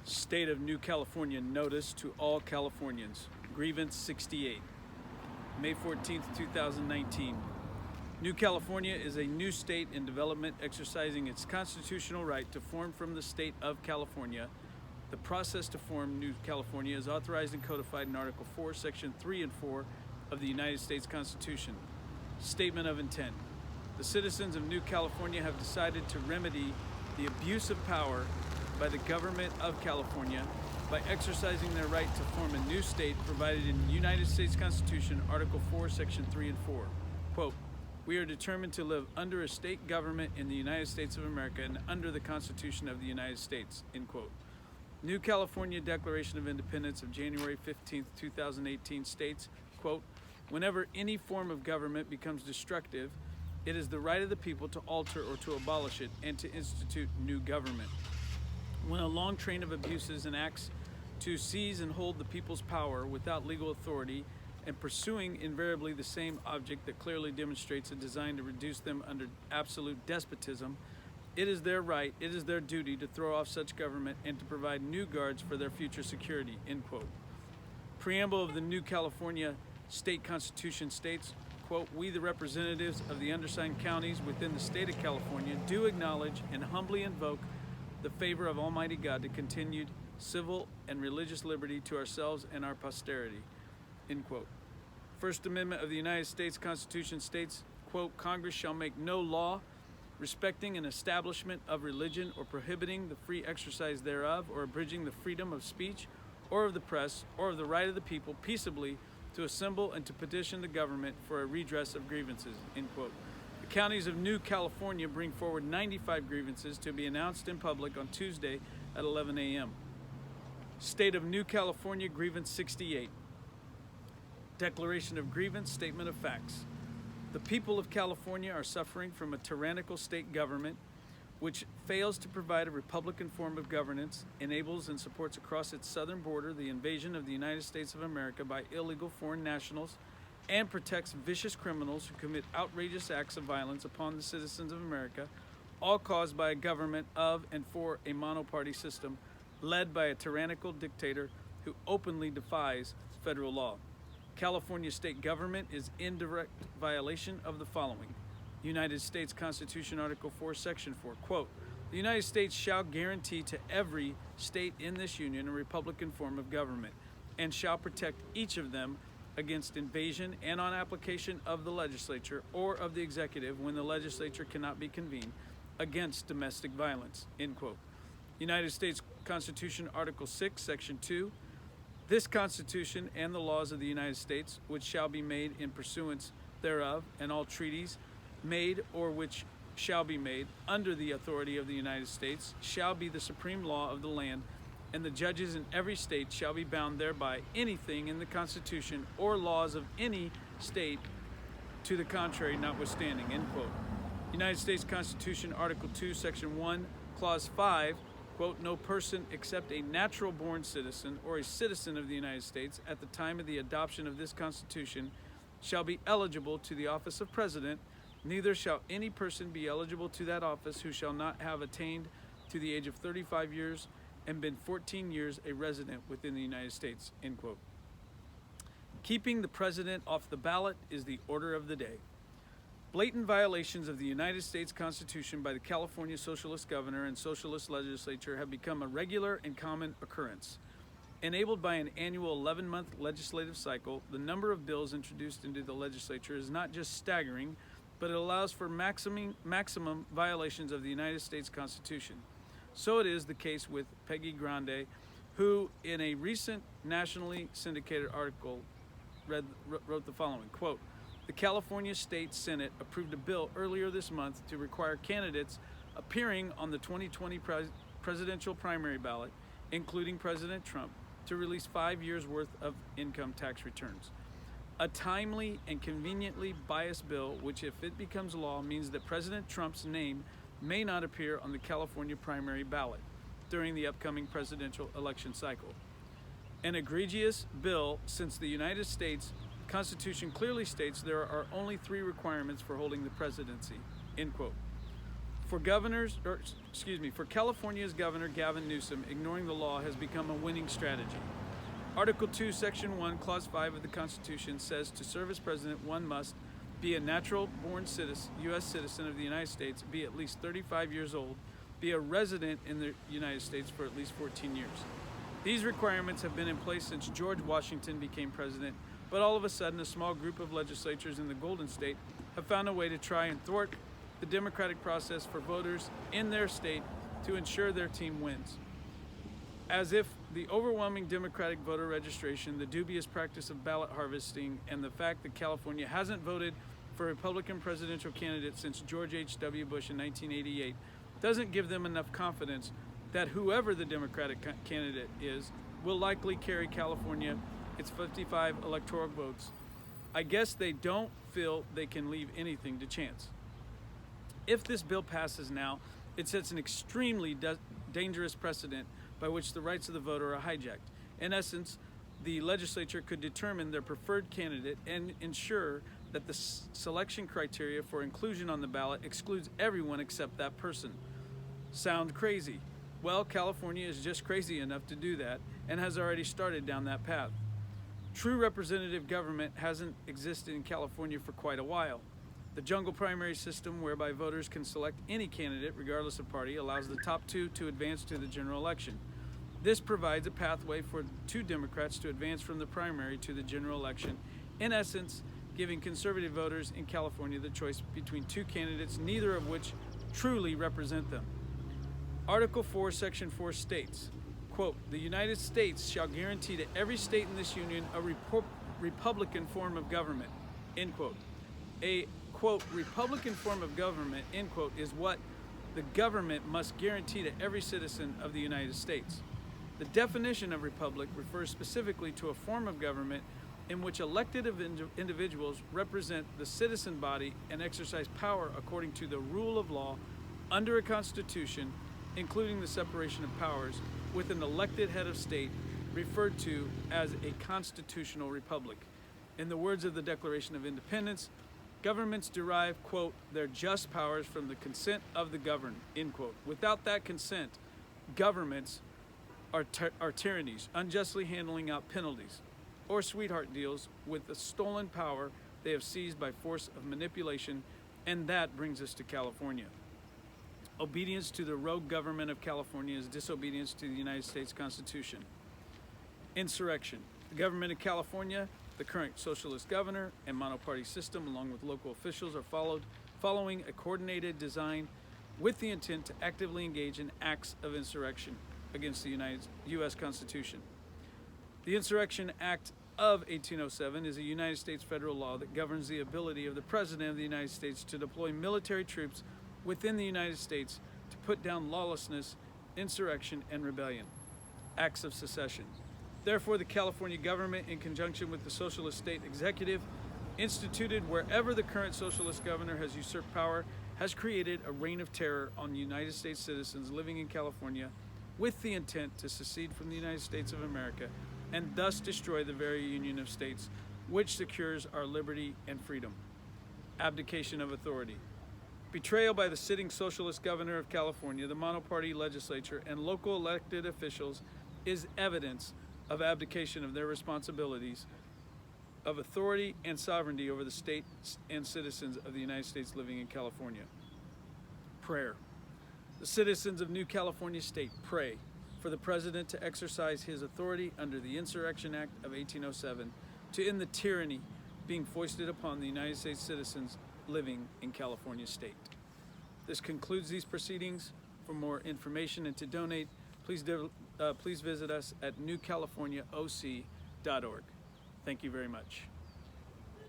State of New California notice to all Californians. Grievance 68. May 14th, 2019. New California is a new state in development exercising its constitutional right to form from the state of California. The process to form New California is authorized and codified in Article 4, Section 3 and 4 of the United States Constitution. Statement of intent. The citizens of New California have decided to remedy the abuse of power by the government of California by exercising their right to form a new state provided in the United States Constitution, Article 4, Section 3 and 4. Quote, "We are determined to live under a state government in the United States of America and under the Constitution of the United States," end quote. New California Declaration of Independence of January 15th, 2018 states, quote, "Whenever any form of government becomes destructive, it is the right of the people to alter or to abolish it and to institute new government. When a long train of abuses and acts to seize and hold the people's power without legal authority and pursuing invariably the same object that clearly demonstrates a design to reduce them under absolute despotism, it is their right, it is their duty to throw off such government and to provide new guards for their future security," end quote. Preamble of the New California State Constitution states, quote, "We, the representatives of the undersigned counties within the state of California, do acknowledge and humbly invoke the favor of Almighty God to continued civil and religious liberty to ourselves and our posterity," end quote. First Amendment of the United States Constitution states, quote, "Congress shall make no law respecting an establishment of religion or prohibiting the free exercise thereof or abridging the freedom of speech or of the press or of the right of the people peaceably to assemble and to petition the government for a redress of grievances," end quote. The counties of New California bring forward 95 grievances to be announced in public on Tuesday at 11 a.m. State of New California Grievance 68. Declaration of Grievance, Statement of Facts. The people of California are suffering from a tyrannical state government which fails to provide a Republican form of governance, enables and supports across its southern border the invasion of the United States of America by illegal foreign nationals, and protects vicious criminals who commit outrageous acts of violence upon the citizens of America, all caused by a government of and for a monoparty system led by a tyrannical dictator who openly defies federal law. California state government is in direct violation of the following. United States Constitution, Article 4, Section 4, quote, "The United States shall guarantee to every state in this union a Republican form of government, and shall protect each of them against invasion and on application of the legislature or of the executive when the legislature cannot be convened against domestic violence," end quote. United States Constitution, Article 6, Section 2, "This Constitution and the laws of the United States, which shall be made in pursuance thereof, and all treaties made or which shall be made under the authority of the United States, shall be the supreme law of the land, and the judges in every state shall be bound thereby, anything in the Constitution or laws of any state to the contrary notwithstanding," end quote. United States Constitution, Article 2, Section 1, Clause 5, quote, "No person except a natural-born citizen or a citizen of the United States at the time of the adoption of this Constitution shall be eligible to the office of President, neither shall any person be eligible to that office who shall not have attained to the age of 35 years and been 14 years a resident within the United States," end quote. Keeping the president off the ballot is the order of the day. Blatant violations of the United States Constitution by the California Socialist Governor and Socialist Legislature have become a regular and common occurrence. Enabled by an annual 11-month legislative cycle, the number of bills introduced into the legislature is not just staggering, but it allows for maximum violations of the United States Constitution. So it is the case with Peggy Grande, who in a recent nationally syndicated article wrote the following, quote, "The California State Senate approved a bill earlier this month to require candidates appearing on the 2020 presidential primary ballot, including President Trump, to release 5 years' worth of income tax returns. A timely and conveniently biased bill, which if it becomes law means that President Trump's name may not appear on the California primary ballot during the upcoming presidential election cycle. An egregious bill, since the United States Constitution clearly states there are only 3 requirements for holding the presidency," end quote. For California's governor Gavin Newsom, ignoring the law has become a winning strategy. Article 2, Section 1, Clause 5 of the Constitution says to serve as president, one must be a natural-born U.S. citizen of the United States, be at least 35 years old, be a resident in the United States for at least 14 years. These requirements have been in place since George Washington became president, but all of a sudden a small group of legislatures in the Golden State have found a way to try and thwart the democratic process for voters in their state to ensure their team wins. As if the overwhelming Democratic voter registration, the dubious practice of ballot harvesting, and the fact that California hasn't voted for a Republican presidential candidate since George H.W. Bush in 1988 doesn't give them enough confidence that whoever the Democratic candidate is will likely carry California its 55 electoral votes. I guess they don't feel they can leave anything to chance. If this bill passes now, it sets an extremely dangerous precedent by which the rights of the voter are hijacked. In essence, the legislature could determine their preferred candidate and ensure that the selection criteria for inclusion on the ballot excludes everyone except that person. Sound crazy? Well, California is just crazy enough to do that and has already started down that path. True representative government hasn't existed in California for quite a while. The jungle primary system, whereby voters can select any candidate regardless of party, allows the top two to advance to the general election. This provides a pathway for two Democrats to advance from the primary to the general election, in essence, giving conservative voters in California the choice between two candidates, neither of which truly represent them. Article 4, Section 4 states, quote, "The United States shall guarantee to every state in this union a Republican form of government," end quote. A, quote, "Republican form of government," end quote, is what the government must guarantee to every citizen of the United States. The definition of republic refers specifically to a form of government in which elected individuals represent the citizen body and exercise power according to the rule of law under a constitution, including the separation of powers, with an elected head of state referred to as a constitutional republic. In the words of the Declaration of Independence, governments derive, quote, "their just powers from the consent of the governed," end quote. Without that consent, governments are tyrannies, unjustly handling out penalties, or sweetheart deals with the stolen power they have seized by force of manipulation, and that brings us to California. Obedience to the rogue government of California is disobedience to the United States Constitution. Insurrection. The government of California, the current socialist governor, and monoparty system, along with local officials, are following a coordinated design with the intent to actively engage in acts of insurrection against the U.S. Constitution. The Insurrection Act of 1807 is a United States federal law that governs the ability of the President of the United States to deploy military troops within the United States to put down lawlessness, insurrection, and rebellion, acts of secession. Therefore, the California government, in conjunction with the socialist state executive, instituted wherever the current socialist governor has usurped power, has created a reign of terror on United States citizens living in California with the intent to secede from the United States of America and thus destroy the very union of states which secures our liberty and freedom. Abdication of authority. Betrayal by the sitting socialist governor of California, the monoparty legislature, and local elected officials is evidence of abdication of their responsibilities of authority and sovereignty over the state and citizens of the United States living in California. Prayer. The citizens of New California State pray for the President to exercise his authority under the Insurrection Act of 1807 to end the tyranny being foisted upon the United States citizens living in California State. This concludes these proceedings. For more information and to donate, please visit us at newcaliforniaoc.org. Thank you very much.